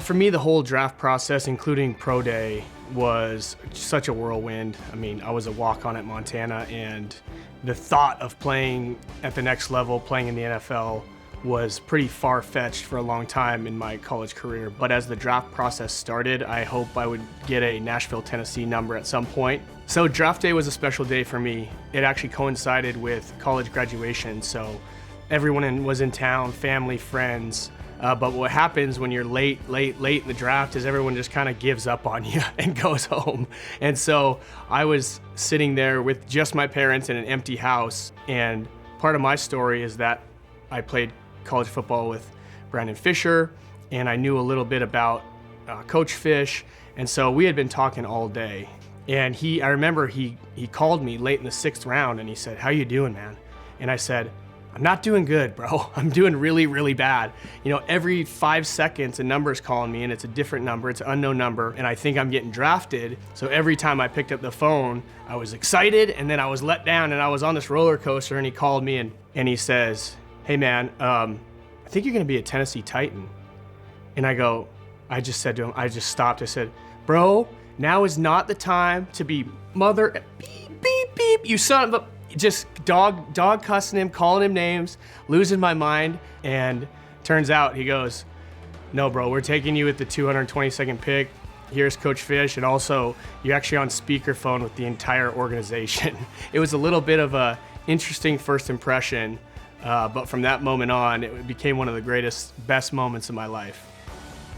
For me, the whole draft process, including pro day, was such a whirlwind. I mean, I was a walk-on at Montana, and the thought of playing at the next level, playing in the NFL, was pretty far-fetched for a long time in my college career. But as the draft process started, I hope I would get a Nashville, Tennessee number at some point. So draft day was a special day for me. It actually coincided with college graduation, so everyone was in town, family, friends. But what happens when you're late in the draft is everyone just kind of gives up on you and goes home. And so I was sitting there with just my parents in an empty house. And part of my story is that I played college football with Brandon Fisher, and I knew a little bit about Coach Fish. And so we had been talking all day. And I remember he called me late in the 6th round and he said, "How you doing, man?" And I said, "I'm not doing good, bro. I'm doing really, really bad." Every 5 seconds a number's calling me, and it's a different number, it's an unknown number, and I think I'm getting drafted. So every time I picked up the phone, I was excited, and then I was let down, and I was on this roller coaster, and he called me, and he says, "Hey man, I think you're gonna be a Tennessee Titan." And I just said to him, I just stopped, I said, "Bro, now is not the time to be mother, beep, beep, beep, you son of a," just dog cussing him, calling him names, losing my mind. And turns out he goes, "No, bro, we're taking you at the 222nd pick. Here's Coach Fish, and also you're actually on speakerphone with the entire organization." It was a little bit of a interesting first impression, but from that moment on, it became one of the best moments of my life.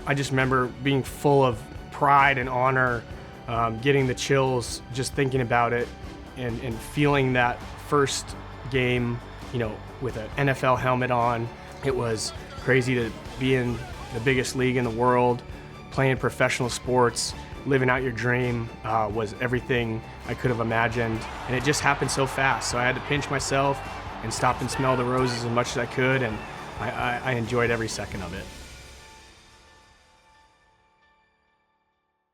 I just remember being full of pride and honor, getting the chills just thinking about it, and feeling that first game, with an NFL helmet on. It was crazy to be in the biggest league in the world, playing professional sports, living out your dream, was everything I could have imagined. And it just happened so fast. So I had to pinch myself and stop and smell the roses as much as I could, and I enjoyed every second of it.